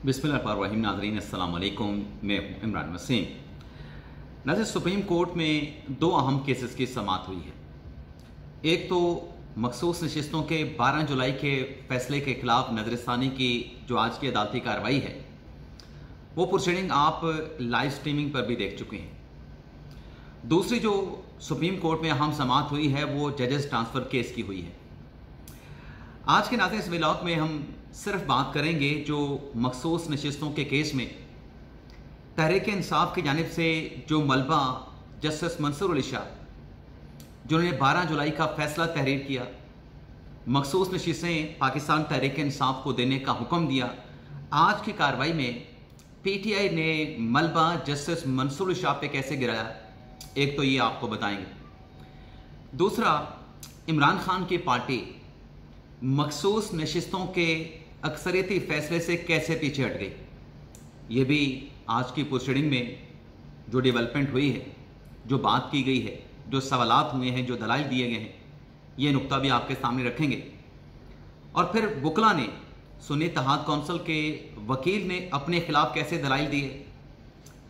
बिस्मिल्लाहिर्रहमानिर्रहीम। नाज़रीन अस्सलाम वालेकुम, मैं हूँ इमरान वसीम। नाज़रीन, सुप्रीम कोर्ट में दो अहम केसेस की समाअत हुई है। एक तो मखसूस नशिस्तों के 12 जुलाई के फैसले के खिलाफ नज़रसानी की जो आज की अदालती कार्रवाई है, वो प्रोसीडिंग आप लाइव स्ट्रीमिंग पर भी देख चुके हैं। दूसरी जो सुप्रीम कोर्ट में अहम समाअत हुई है वो जजेस ट्रांसफ़र केस की हुई है। आज के नाते इस व्लॉग में हम सिर्फ बात करेंगे जो मखसूस नशिस्तों के केस में तहरीक इंसाफ की जानिब से जो मलबा जस्टिस मंसूर अली शाह जिन्होंने 12 जुलाई का फैसला तहरीर किया, मखसूस नशिस्तें पाकिस्तान तहरीक इंसाफ को देने का हुक्म दिया। आज की कार्रवाई में पीटीआई ने मलबा जस्टिस मंसूर अली शाह पे कैसे गिराया, एक तो ये आपको बताएंगे। दूसरा, इमरान खान की पार्टी मखसूस नशिस्तों के अक्सरियती फैसले से कैसे पीछे हट गई, ये भी आज की प्रोसीडिंग में जो डेवलपमेंट हुई है, जो बात की गई है, जो सवालात हुए हैं, जो दलाइल दिए गए हैं, ये नुक्ता भी आपके सामने रखेंगे। और फिर बुकला ने, सुन्नी इत्तेहाद कौंसिल के वकील ने अपने खिलाफ कैसे दलाइल दिए,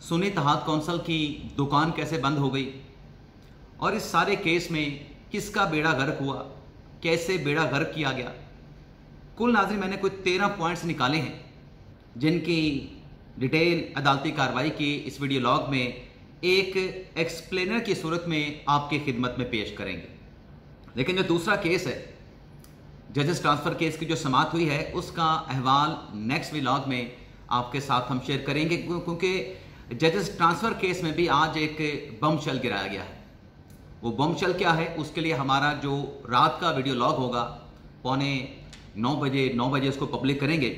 सुन्नी इत्तेहाद कौंसिल की दुकान कैसे बंद हो गई, और इस सारे केस में किसका बेड़ा गर्क हुआ, कैसे बेड़ा गर्क किया गया। कुल नाज़रीन मैंने कुछ 13 पॉइंट्स निकाले हैं जिनकी डिटेल अदालती कार्रवाई की इस वीडियो लॉग में एक एक्सप्लेनर की सूरत में आपकी खिदमत में पेश करेंगे। लेकिन जो दूसरा केस है, जजेस ट्रांसफ़र केस की जो समाअत हुई है, उसका अहवाल नेक्स्ट व्लॉग में आपके साथ हम शेयर करेंगे, क्योंकि जजेस ट्रांसफ़र केस में भी आज एक बमशल गिराया गया है। वो बमशल क्या है, उसके लिए हमारा जो रात का वीडियो लॉग होगा पौने 9 बजे उसको पब्लिक करेंगे,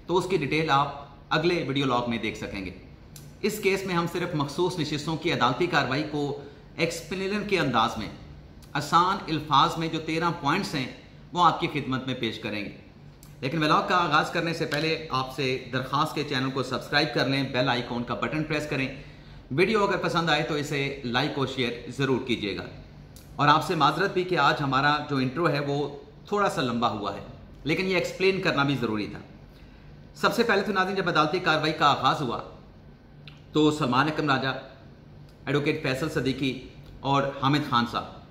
तो उसकी डिटेल आप अगले वीडियो लॉग में देख सकेंगे। इस केस में हम सिर्फ मखसूस नशिस्तों की अदालती कार्रवाई को एक्सप्लेनर के अंदाज में, आसान अल्फाज में जो 13 पॉइंट्स हैं वो आपकी खिदमत में पेश करेंगे। लेकिन व्लॉग का आगाज़ करने से पहले आपसे दरख्वास्त के चैनल को सब्सक्राइब कर लें, बेल आइकॉन का बटन प्रेस करें। वीडियो अगर पसंद आए तो इसे लाइक और शेयर ज़रूर कीजिएगा। और आपसे माजरत भी कि आज हमारा जो इंट्रो है वो थोड़ा सा लंबा हुआ है, लेकिन ये एक्सप्लेन करना भी ज़रूरी था। सबसे पहले तो नाज़रीन, जब अदालती कार्रवाई का आगाज़ हुआ तो सलमान अकरम राजा, एडवोकेट फैसल सदीकी और हामिद खान साहब,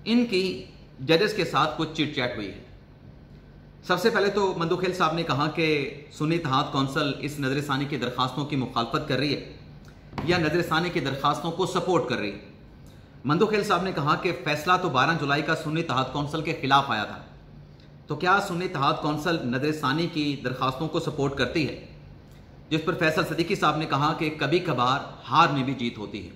इनकी जजेस के साथ कुछ चिट चैट हुई है। सबसे पहले तो मंदुखेल साहब ने कहा कि सुन्नी इत्तेहाद कौंसिल इस नज़रसानी की दरख्वास्तों की मुखालफत कर रही है या नज़रसानी की दरख्वास्तों को सपोर्ट कर रही है। मंदुखेल साहब ने कहा कि फैसला तो 12 जुलाई का सुन्नी इत्तेहाद कौंसिल के खिलाफ आया था, तो क्या सुन्नी इत्तेहाद कौंसिल नज़रसानी की दरख्वास्तों को सपोर्ट करती है? जिस पर फैसल सदीकी साहब ने कहा कि कभी कभार हार में भी जीत होती है,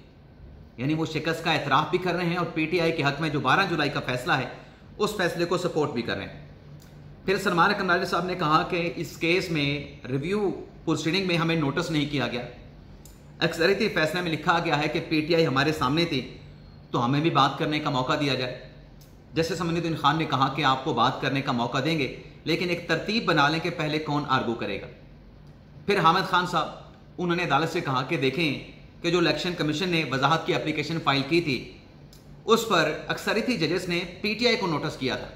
यानी वो शिकस्त का एतराफ़ भी कर रहे हैं और पीटीआई के हक में जो 12 जुलाई का फैसला है उस फैसले को सपोर्ट भी कर रहे हैं। फिर सलमान अकरम राजा साहब ने कहा कि इस केस में रिव्यू प्रोसीडिंग में हमें नोटिस नहीं किया गया, अक्सरियती फैसले में लिखा गया है कि पीटीआई हमारे सामने थी तो हमें भी बात करने का मौका दिया जाए। जस्टिस अमीनुद्दीन खान ने कहा कि आपको बात करने का मौका देंगे, लेकिन एक तरतीब बना लें कि पहले कौन आर्गू करेगा। फिर हामिद खान साहब, उन्होंने अदालत से कहा कि देखें कि जो इलेक्शन कमीशन ने वजाहत की एप्लीकेशन फाइल की थी उस पर अक्सरियती जजेस ने पीटीआई को नोटिस किया था,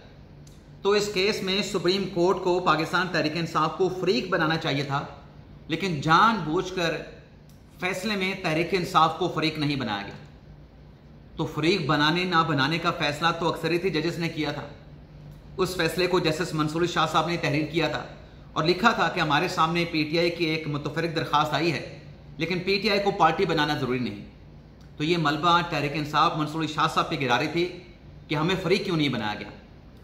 तो इस केस में सुप्रीम कोर्ट को पाकिस्तान तहरीक इंसाफ को फरीक बनाना चाहिए था, लेकिन जानबूझकर फैसले में तहरीक इंसाफ को फरीक नहीं बनाया गया। तो फरीक बनाने ना बनाने का फैसला तो अक्सरियती जजेस ने किया था। उस फैसले को जस्टिस मंसूर अली शाह साहब ने तहरीर किया था और लिखा था कि हमारे सामने पीटीआई की एक मुतफरिक दरख्वास्त आई है, लेकिन पीटीआई को पार्टी बनाना ज़रूरी नहीं। तो ये मलबा तहरीक इंसाफ मंसूर अली शाह साहब पे गिरा रही थी कि हमें फरीक क्यों नहीं बनाया गया,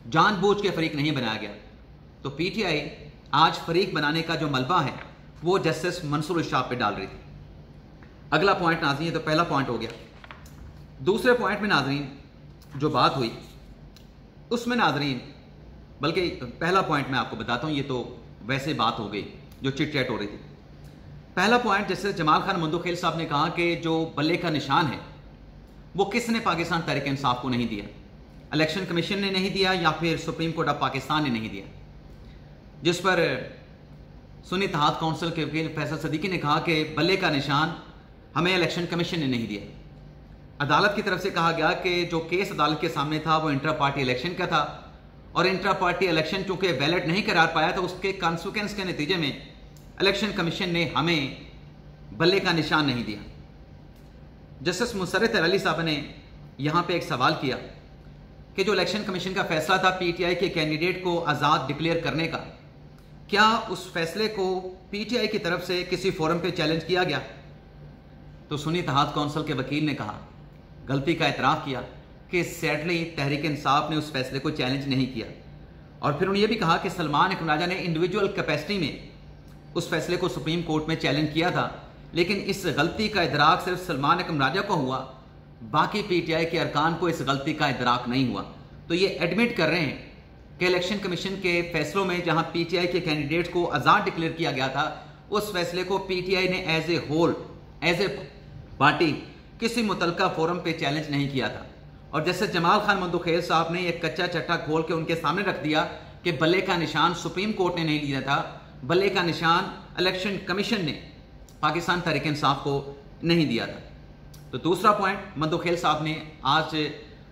जानबूझ के फरीक नहीं बनाया गया। तो पीटीआई आज फरीक बनाने का जो मलबा है वो जस्टिस मंसूर अली शाह पे डाल रही थी। अगला पॉइंट नाज़रीन, तो पहला पॉइंट हो गया। दूसरे पॉइंट में नाज़रीन जो बात हुई उसमें नाज़रीन, बल्कि पहला पॉइंट मैं आपको बताता हूँ, ये तो वैसे बात हो गई जो चिट चैट हो रही थी। पहला पॉइंट, जैसे जमाल खान मंदुखेल साहब ने कहा कि जो बल्ले का निशान है वो किसने पाकिस्तान तहरीक इंसाफ को नहीं दिया, इलेक्शन कमीशन ने नहीं दिया या फिर सुप्रीम कोर्ट ऑफ पाकिस्तान ने नहीं दिया। जिस पर सुन्नी इत्तेहाद कौंसिल के वकील फैसल सदीकी ने कहा कि बल्ले का निशान हमें इलेक्शन कमीशन ने नहीं दिया। अदालत की तरफ से कहा गया कि जो केस अदालत के सामने था वो इंट्रा पार्टी इलेक्शन का था और इंट्रा पार्टी इलेक्शन चूंकि वैलिड नहीं करार पाया तो उसके कॉन्सिक्वेंस के नतीजे में इलेक्शन कमीशन ने हमें बल्ले का निशान नहीं दिया। जस्टिस मुसर्रत अली साहब ने यहाँ पे एक सवाल किया कि जो इलेक्शन कमीशन का फैसला था पीटीआई के कैंडिडेट को आज़ाद डिक्लेयर करने का, क्या उस फैसले को पीटीआई की तरफ से किसी फोरम पे चैलेंज किया गया? तो सुन्नी इत्तेहाद कौंसिल के वकील ने कहा, गलती का एतराफ़ किया कि सैडली तहरीक इंसाफ ने उस फैसले को चैलेंज नहीं किया। और फिर उन्होंने ये भी कहा कि सलमान अकरम राजा ने इंडिविजुअल कैपेसिटी में उस फैसले को सुप्रीम कोर्ट में चैलेंज किया था, लेकिन इस गलती का इदराक सिर्फ सलमान अकरम राजा को हुआ, बाकी पीटीआई के अरकान को इस गलती का इदराक नहीं हुआ। तो ये एडमिट कर रहे हैं कि इलेक्शन कमीशन के फैसलों में जहां पीटीआई के कैंडिडेट को आज़ाद डिक्लेयर किया गया था, उस फैसले को पीटीआई ने as a whole, as a party किसी मुतलका फोरम पे चैलेंज नहीं किया था। और जैसे जमाल खान मंदुखेल साहब ने एक कच्चा चट्टा खोल के उनके सामने रख दिया कि बल्ले का निशान सुप्रीम कोर्ट ने नहीं लिया था, बल्ले का निशान इलेक्शन कमीशन ने पाकिस्तान तहरीक इंसाफ को नहीं दिया था। तो दूसरा पॉइंट, मंदुखेल साहब ने आज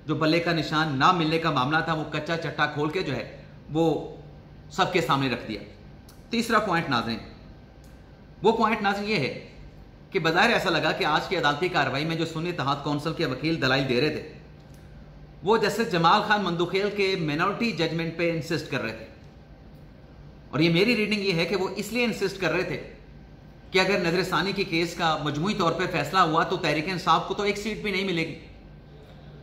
जो बल्ले का निशान ना मिलने का मामला था वो कच्चा चट्टा खोल के जो है वो सबके सामने रख दिया। तीसरा पॉइंट नाज़रीन, वो पॉइंट नाज़रीन ये है कि बज़ाहिर ऐसा लगा कि आज की अदालती कार्रवाई में जो सुन्नी इत्तेहाद कौंसिल के वकील दलाइल दे रहे थे वो जस्टिस जमाल खान मंदुखेल के मिनॉरिटी जजमेंट पे इंसिस्ट कर रहे थे। और ये मेरी रीडिंग ये है कि वो इसलिए इंसिस्ट कर रहे थे कि अगर नजरसानी की केस का मजमूई तौर पे फैसला हुआ तो तहरीक इंसाफ को तो एक सीट भी नहीं मिलेगी।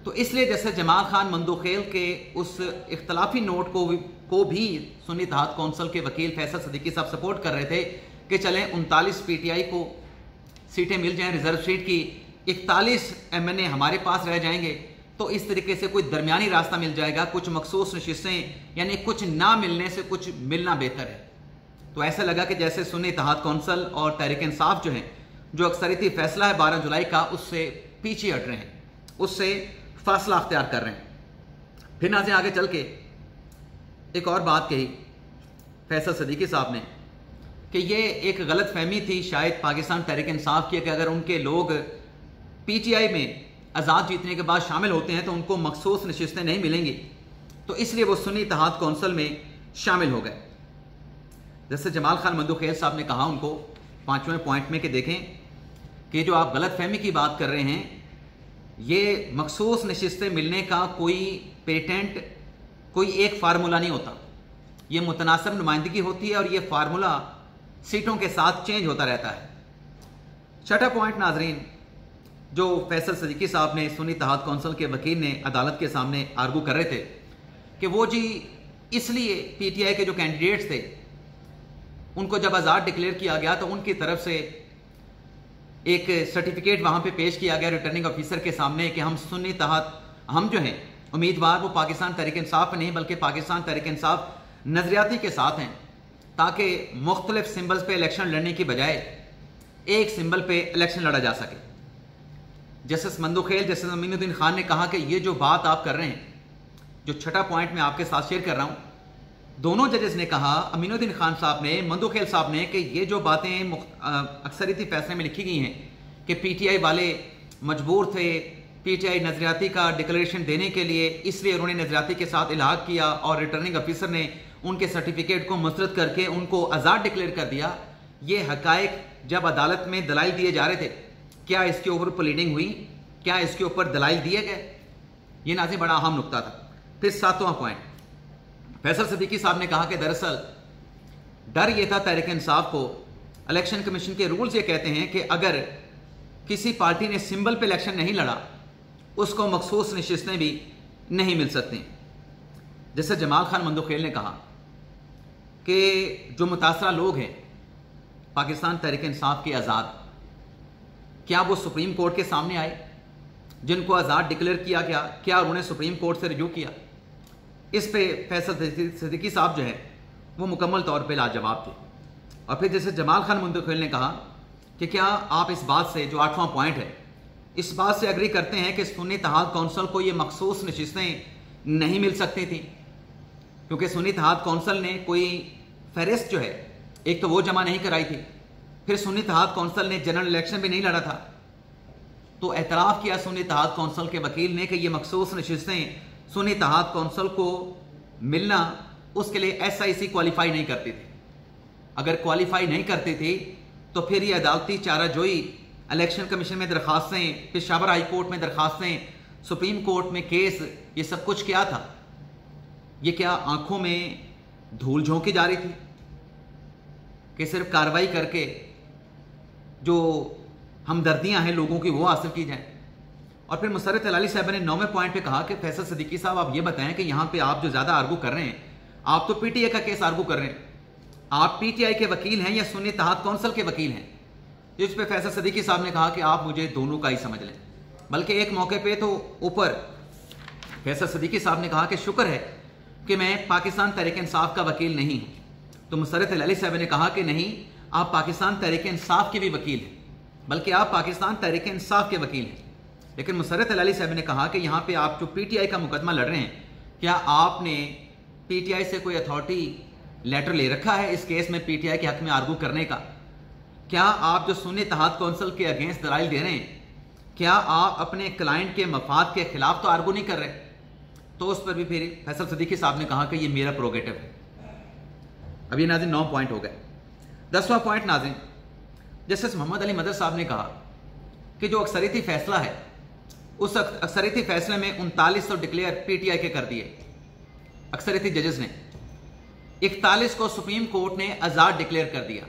तो इसलिए जैसे जमाल खान मंदुखेल के उस इख्तलाफी नोट को भी सुन्नी इत्तेहाद कौंसिल के वकील फैसल सदीकी साहब सपोर्ट कर रहे थे कि चलें 39 पीटीआई को सीटें मिल जाएं रिजर्व सीट की, 41 एमएनए हमारे पास रह जाएंगे, तो इस तरीके से कोई दरमियानी रास्ता मिल जाएगा, कुछ मखसूस नशिस्तें, यानी कुछ ना मिलने से कुछ मिलना बेहतर है। तो ऐसा लगा कि जैसे सुन्नी इत्तेहाद कौंसिल और तहरीक इंसाफ जो है, जो अक्सरियती फैसला है 12 जुलाई का, उससे पीछे हट रहे हैं, उससे फासला अख्तियार कर रहे हैं। फिर नाज़रीन आगे चल के एक और बात कही फैसल सदीकी साहब ने कि ये एक गलत फहमी थी शायद पाकिस्तान तहरीक इंसाफ की कि अगर उनके लोग पीटीआई में आज़ाद जीतने के बाद शामिल होते हैं तो उनको मखसूस नशिस्तें नहीं मिलेंगी, तो इसलिए वो सुन्नी इत्तेहाद कौंसिल में शामिल हो गए। जैसे जमाल खान मंदुखेल साहब ने कहा उनको 5वें पॉइंट में कि देखें कि जो आप गलत फहमी की बात कर रहे हैं, ये मखसूस नशिस्तें मिलने का कोई पेटेंट, कोई एक फार्मूला नहीं होता, ये मुतनासिब नुमाइंदगी होती है और ये फार्मूला सीटों के साथ चेंज होता रहता है। छठा पॉइंट नाजरीन, जो फैसल सदीकी साहब ने सुन्नी इत्तेहाद कौंसिल के वकील ने अदालत के सामने आर्गू कर रहे थे कि वो जी इसलिए पीटीआई के जो कैंडिडेट्स थे उनको जब आज़ाद डिक्लेयर किया गया तो उनकी तरफ से एक सर्टिफिकेट वहाँ पे पेश किया गया रिटर्निंग ऑफिसर के सामने कि हम सुन्नी इत्तेहाद, हम जो हैं उम्मीदवार वो पाकिस्तान तहरीक इंसाफ नहीं बल्कि पाकिस्तान तहरीक इंसाफ नजरियाती के साथ हैं, ताकि मुख्तलिफ सिंबल्स पे इलेक्शन लड़ने की बजाय एक सिंबल पे इलेक्शन लड़ा जा सके। जस्टिस मंदुखेल, जस्टिस अमीनुद्दीन खान ने कहा कि ये जो बात आप कर रहे हैं, जो छठा पॉइंट मैं आपके साथ शेयर कर रहा हूँ, दोनों जजेस ने कहा, अमीनुद्दीन खान साहब ने, मंदुखेल साहब ने, कि ये जो बातें अक्सरियती फैसले में लिखी गई हैं कि पीटीआई वाले मजबूर थे पीटीआई नजरियाती का डिक्लेरेशन देने के लिए, इसलिए उन्होंने नजरियाती के साथ इलाहाक किया और रिटर्निंग ऑफिसर ने उनके सर्टिफिकेट को मुस्तरद करके उनको आज़ाद डिक्लेयर कर दिया। ये हकायक जब अदालत में दलाइल दिए जा रहे थे, क्या इसके ऊपर प्लीडिंग हुई, क्या इसके ऊपर दलाइल दिए गए? ये नाज़रीन बड़ा अहम नुकता था। फिर 7वां पॉइंट, फैसल सदीकी साहब ने कहा कि दरअसल डर ये था तहरीक इंसाफ को, इलेक्शन कमीशन के रूल्स ये कहते हैं कि अगर किसी पार्टी ने सिंबल पे इलेक्शन नहीं लड़ा उसको मखसूस नशिस्तें भी नहीं मिल सकती। जैसे जमाल खान मंदुखेल ने कहा कि जो मुतासरा लोग हैं पाकिस्तान तहरीक इंसाफ के आज़ाद, क्या वो सुप्रीम कोर्ट के सामने आए जिनको आज़ाद डिक्लेयर किया गया, क्या उन्होंने सुप्रीम कोर्ट से रिव्यू किया? इस पे फैसल सदीकी साहब जो है वो मुकम्मल तौर पे लाजवाब थे। और फिर जैसे जमाल खान मंदुखेल ने कहा कि क्या आप इस बात से, जो 8वां पॉइंट है, इस बात से एग्री करते हैं कि सुन्नी इत्तेहाद कौंसिल को ये मखसूस नशिस्तें नहीं मिल सकती थी, क्योंकि सुन्नी इत्तेहाद कौंसिल ने कोई फहरिस्त जो है एक तो वो जमा नहीं कराई थी, फिर सुन्नी इत्तेहाद कौंसिल ने जनरल इलेक्शन भी नहीं लड़ा था। तो एतराफ़ किया सुन्नी इत्तेहाद कौंसिल के वकील ने कि ये मखसूस नशिस्तें सुन्नी इत्तेहाद कौंसिल को मिलना, उसके लिए SIC क्वालिफाई नहीं करती थी। अगर क्वालिफाई नहीं करते थे तो फिर ये अदालती चाराजोई, इलेक्शन कमीशन में दरखास्तें, पेशावर हाई कोर्ट में दरखास्तें, सुप्रीम कोर्ट में केस, ये सब कुछ क्या था? ये क्या आंखों में धूल झोंकी जा रही थी कि सिर्फ कार्रवाई करके जो हमदर्दियां हैं लोगों की वो हासिल की जाए? और फिर मुसर्रत अली साहब ने 9वें पॉइंट पे कहा कि फैसल सिद्दीकी साहब आप ये बताएं कि यहां पे आप जो ज्यादा आर्गू कर रहे हैं, आप तो पीटीआई का केस आर्गू कर रहे हैं, आप पीटीआई के वकील हैं या सुन्नी इत्तेहाद कौंसिल के वकील हैं? जिस पे फैसल सिद्दीकी साहब ने कहा कि आप मुझे दोनों का ही समझ लें। बल्कि एक मौके पे तो ऊपर फैसल सिद्दीकी साहब ने कहा कि शुक्र है कि मैं पाकिस्तान तहरीक इंसाफ का वकील नहीं हूं। तो मुसर्रत अली साहब ने कहा कि नहीं, आप पाकिस्तान तहरीक इंसाफ के भी वकील हैं, बल्कि आप पाकिस्तान तहरीक इंसाफ के वकील हैं। लेकिन मुसर्रत अली साहब ने कहा कि यहाँ पे आप जो पीटीआई का मुकदमा लड़ रहे हैं, क्या आपने पीटीआई से कोई अथॉरिटी लेटर ले रखा है इस केस में पीटीआई के हक में आर्गू करने का? क्या आप जो सुन्नी इत्तेहाद कौंसिल के अगेंस्ट दलाइल दे रहे हैं, क्या आप अपने क्लाइंट के मफाद के खिलाफ तो आर्गू नहीं कर रहे? तो उस पर भी फिर फैसल सिद्दीकी साहब ने कहा कि ये मेरा प्रोगेटिव है। अब ये नाज़रीन 9 पॉइंट हो गए। 10वां पॉइंट नाज़रीन, जस्टिस मोहम्मद अली मदर साहब ने कहा कि जो अक्सरियती फैसला है, उस अक्सरियती फैसले में 39 तो डिक्लेयर पीटीआई के कर दिए अक्सरियती जजेस ने, 41 को सुप्रीम कोर्ट ने आजाद डिक्लेयर कर दिया।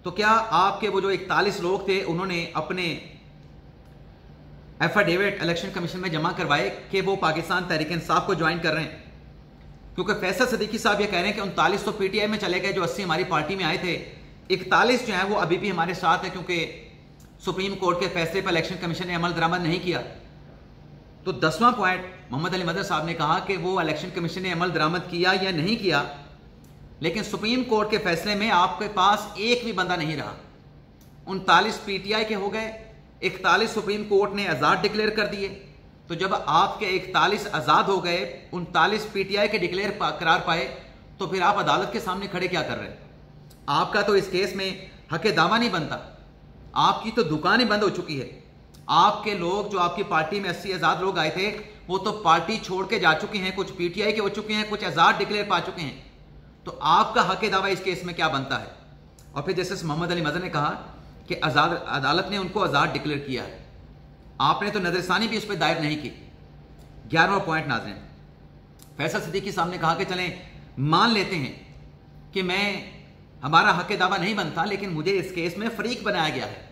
तो क्या आपके वो जो 41 लोग थे उन्होंने अपने एफिडेविट इलेक्शन कमीशन में जमा करवाए कि वो पाकिस्तान तहरीक इंसाफ को ज्वाइन कर रहे हैं? क्योंकि फैसल सिद्दीकी साहब ये कह रहे हैं कि 39 तो पीटीआई में चले गए, जो 80 हमारी पार्टी में आए थे, 41 जो है वो अभी भी हमारे साथ है, क्योंकि सुप्रीम कोर्ट के फैसले पर इलेक्शन कमीशन ने अमल दरामद नहीं किया। तो 10वां पॉइंट मोहम्मद अली मदर साहब ने कहा कि वो इलेक्शन कमीशन ने अमल दरामद किया या नहीं किया, लेकिन सुप्रीम कोर्ट के फैसले में आपके पास एक भी बंदा नहीं रहा। 39 पीटीआई के हो गए, 41 सुप्रीम कोर्ट ने आजाद डिक्लेयर कर दिए। तो जब आपके 41 आजाद हो गए, 39 पीटीआई के डिक्लेयर करार पाए, तो फिर आप अदालत के सामने खड़े क्या कर रहे हैं? आपका तो इस केस में हक दावा नहीं बनता, आपकी तो दुकान ही बंद हो चुकी है। आपके लोग जो आपकी पार्टी में 80 आजाद लोग आए थे, वो तो पार्टी छोड़ के जा चुके हैं, कुछ पीटीआई के हो चुके हैं, कुछ आजाद डिक्लेयर पा चुके हैं। तो आपका हक दावा इस केस में क्या बनता है? और फिर जस्टिस मोहम्मद अली मदर ने कहा कि अदालत ने उनको आजाद डिक्लेयर किया है, आपने तो नजरसानी भी उस पर दायर नहीं की। 11वां पॉइंट नाज़रीन, फैसल सिद्दीकी साहब ने कहा कि चलें मान लेते हैं कि हमारा हक दावा नहीं बनता, लेकिन मुझे इस केस में फरीक बनाया गया है,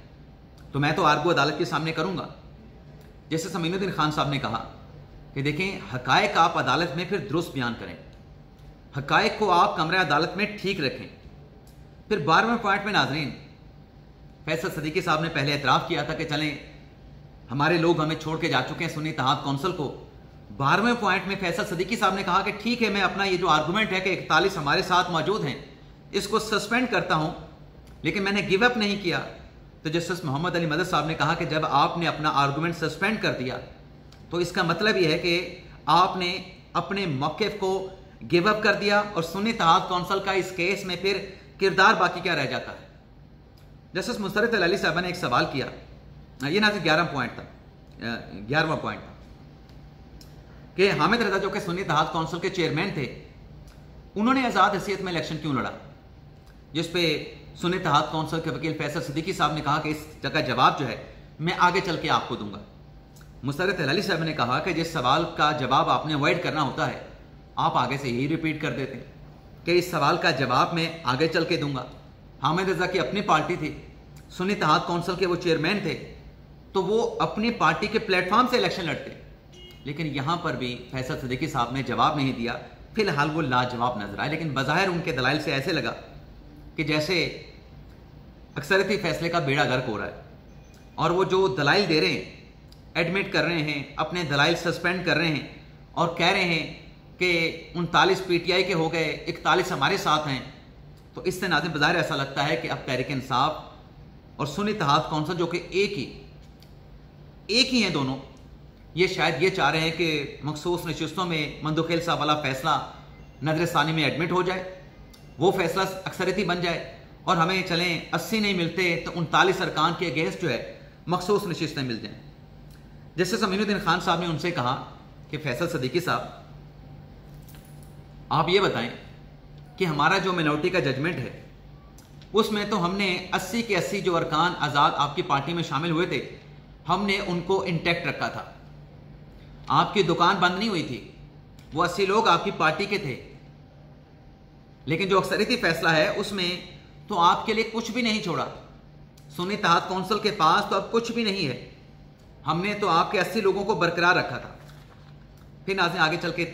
तो मैं तो आर्गू अदालत के सामने करूंगा। जैसे समीनुद्दीन खान साहब ने कहा कि देखें, हकायक आप अदालत में फिर दुरुस्त बयान करें, हकायक को आप कमरे अदालत में ठीक रखें। फिर 12वें पॉइंट में नाज़रीन, फैसल सिद्दीकी साहब ने पहले एतराफ़ किया था कि चलें हमारे लोग हमें छोड़ के जा चुके हैं सुन्नी इत्तेहाद कौंसिल को। 12वें पॉइंट में फैसल सिद्दीकी साहब ने कहा कि ठीक है, मैं अपना ये जो आर्गूमेंट है कि 41 हमारे साथ मौजूद हैं, इसको सस्पेंड करता हूं, लेकिन मैंने गिव अप नहीं किया। तो जस्टिस मोहम्मद अली मदर साहब ने कहा कि जब आपने अपना आर्गूमेंट सस्पेंड कर दिया, तो इसका मतलब यह है कि आपने अपने मौक़िफ़ को गिव अप कर दिया, और सुन्नी इत्तेहाद कौंसिल का इस केस में फिर किरदार बाकी क्या रह जाता है? जस्टिस मुसर्रत अली साहब ने एक सवाल किया, ये ना 11वां पॉइंट था, 11वां पॉइंट था कि हामिद रजा जो कि सुन्नी इत्तेहाद कौंसिल के चेयरमैन थे, उन्होंने आज़ाद हैसियत में इलेक्शन क्यों लड़ा? जिस पे सुन्नी इत्तेहाद कौंसिल के वकील फैसल सिद्दीकी साहब ने कहा कि इस जगह जवाब जो है मैं आगे चल के आपको दूंगा। मुसर्रत अली साहब ने कहा कि जिस सवाल का जवाब आपने अवॉइड करना होता है, आप आगे से यही रिपीट कर देते हैं कि इस सवाल का जवाब मैं आगे चल के दूंगा। हामिद रजा की अपनी पार्टी थी, सुन्नी इत्तेहाद कौंसिल के वो चेयरमैन थे, तो वो अपनी पार्टी के प्लेटफॉर्म से इलेक्शन लड़ते। लेकिन यहां पर भी फैसल सिद्दीकी साहब ने जवाब नहीं दिया, फिलहाल वो लाजवाब नजर आए, लेकिन बज़ाहिर उनके दलाइल से ऐसे लगा कि जैसे अक्सरियती फैसले का बेड़ा गर्क हो रहा है, और वो जो दलाइल दे रहे हैं, एडमिट कर रहे हैं, अपने दलाइल सस्पेंड कर रहे हैं और कह रहे हैं कि 39 पीटीआई के हो गए, 41 हमारे साथ हैं। तो इससे नाज़रीन बज़ाहिर ऐसा लगता है कि अब तहरीक इंसाफ और सुन्नी इत्तेहाद कौंसिल जो कि एक ही हैं दोनों, ये शायद ये चाह रहे हैं कि मखसूस नशिस्तों में मंदुखेल साहब वाला फैसला नजरसानी में एडमिट हो जाए, वो फैसला अक्सरियती बन जाए, और हमें चलें 80 नहीं मिलते तो 39 अरकान के अगेंस्ट जो है मखसूस नशिस्तें मिल जाएं। जैसे समीनुद्दीन खान साहब ने उनसे कहा कि फैसल सिद्दीकी साहब, आप ये बताएं कि हमारा जो मिनॉरिटी का जजमेंट है उसमें तो हमने 80 के 80 जो अरकान आज़ाद आपकी पार्टी में शामिल हुए थे, हमने उनको इंटैक्ट रखा था। आपकी दुकान बंद नहीं हुई थी, वो 80 लोग आपकी पार्टी के थे। लेकिन जो अक्सरियती फैसला है उसमें तो आपके लिए कुछ भी नहीं छोड़ा। सुन्नी इत्तेहाद कौंसिल के पास तो अब कुछ भी नहीं है। हमने तो आपके 80 लोगों को बरकरार रखा था। फिर नाज़रीन आगे चल के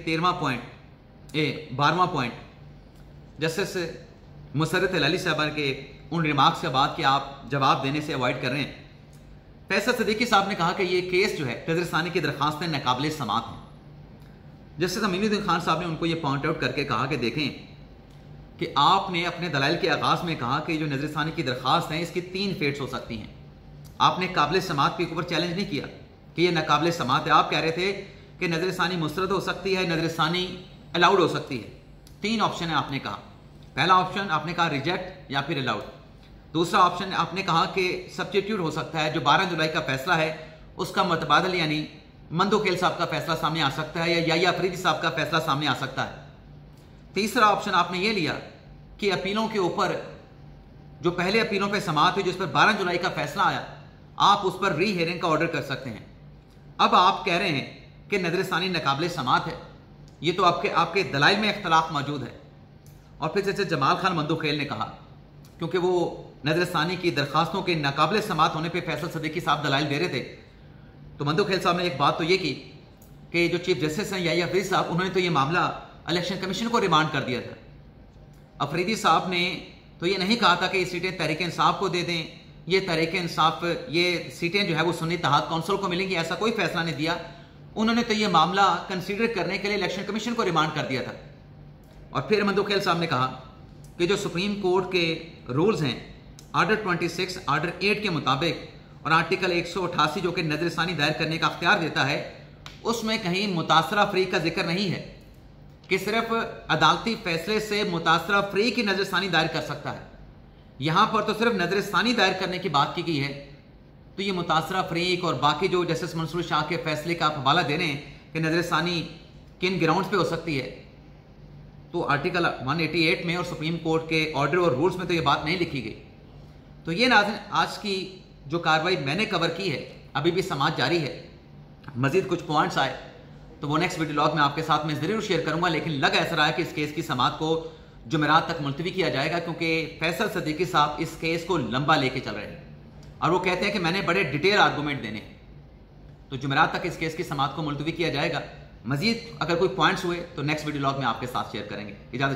12वां पॉइंट, जस्टिस मुसर्रत अली साहबा के उन रिमार्क्स के बाद कि आप जवाब देने से अवॉइड कर रहे हैं, फैसल सिद्दीकी साहब ने कहा कि ये केस जो है नज़र सानी की दरखास्तें नाकाबिले समात हैं। जस्टिस अमीनुद्दीन खान साहब ने उनको ये पॉइंट आउट करके कहा कि देखें कि आपने अपने दलाइल के आगाज़ में कहा कि जो नज़र सानी की दरखास्त है इसकी 3 फेट्स हो सकती हैं। आपने काबिल समात के ऊपर चैलेंज नहीं किया कि ये नाकाबिल समात है। आप कह रहे थे कि नज़र सानी मुस्तरद हो सकती है, नज़र सानी अलाउड हो सकती है। 3 ऑप्शन है आपने कहा। पहला ऑप्शन आपने कहा रिजेक्ट या फिर अलाउड। दूसरा ऑप्शन आपने कहा कि सब्स्टिट्यूट हो सकता है, जो 12 जुलाई का फैसला है उसका मतबादल यानी मंदोखेल साहब का फैसला सामने आ सकता है या याया अफरीदी साहब का फैसला सामने आ सकता है। तीसरा ऑप्शन आपने ये लिया कि अपीलों के ऊपर जो पहले अपीलों पे समाअत हुई जिस पर 12 जुलाई का फैसला आया, आप उस पर री हियरिंग का ऑर्डर कर सकते हैं। अब आप कह रहे हैं कि नज़र सानी नाकाबिले समाअत है। ये तो आपके दलाइल में इख्तलाफ मौजूद है। और फिर जैसे जमाल खान मंदोखेल ने कहा, क्योंकि वो नज़र सानी की दरखास्तों के नाकाबिले समाअत होने पर फैसल सिद्दीकी साहब दलाइल दे रहे थे, तो मंदोखेल साहब ने एक बात तो ये की कि जो चीफ जस्टिस हैं याया अफरीदी साहब, उन्होंने तो ये मामला इलेक्शन कमीशन को रिमांड कर दिया था। अफरीदी साहब ने तो ये नहीं कहा था कि ये सीटें तहरीक इंसाफ को दे दें, ये तहरीक इंसाफ ये सीटें जो है वो सुन्नी इत्तेहाद कौंसिल को मिलेंगी, ऐसा कोई फैसला नहीं दिया। उन्होंने तो ये मामला कंसीडर करने के लिए इलेक्शन कमीशन को रिमांड कर दिया था। और फिर मंदोखेल साहब ने कहा कि जो सुप्रीम कोर्ट के रूल्स हैं, आर्डर 26, आर्डर 8 के मुताबिक और आर्टिकल 188 जो कि नजरसानी दायर करने का अख्तियार देता है, उसमें कहीं मुतासरा फ्री का जिक्र नहीं है कि सिर्फ अदालती फैसले से मुतासरा फ्री की नजरसानी दायर कर सकता है। यहां पर तो सिर्फ नजरसानी दायर करने की बात की गई है। तो ये मुतासरा फ्रीक और बाकी जो जस्टिस मंसूर शाह के फैसले का आप हवाला दे रहे हैं कि नजरसानी किन ग्राउंड्स पे हो सकती है, तो आर्टिकल 188 में और सुप्रीम कोर्ट के ऑर्डर और रूल्स में तो ये बात नहीं लिखी गई। तो ये नाज़रीन आज की जो कार्रवाई मैंने कवर की है, अभी भी समाअत जारी है। मजीद कुछ पॉइंट्स आए तो वो नेक्स्ट वीडियो लॉग में आपके साथ में जरूर शेयर करूंगा। लेकिन लग ऐसा रहा है कि इस केस की समाअत को जुमेरात तक मुलतवी किया जाएगा, क्योंकि फैसल सिद्दीकी साहब इस केस को लंबा लेके चल रहे हैं और वो कहते हैं कि मैंने बड़े डिटेल आर्गूमेंट देने। तो जुमेरात तक इस केस की समाअत को मुलतवी किया जाएगा। मजीद अगर कोई पॉइंट्स हुए तो नेक्स्ट वीडियो लॉग में आपके साथ शेयर करेंगे। इजाजत।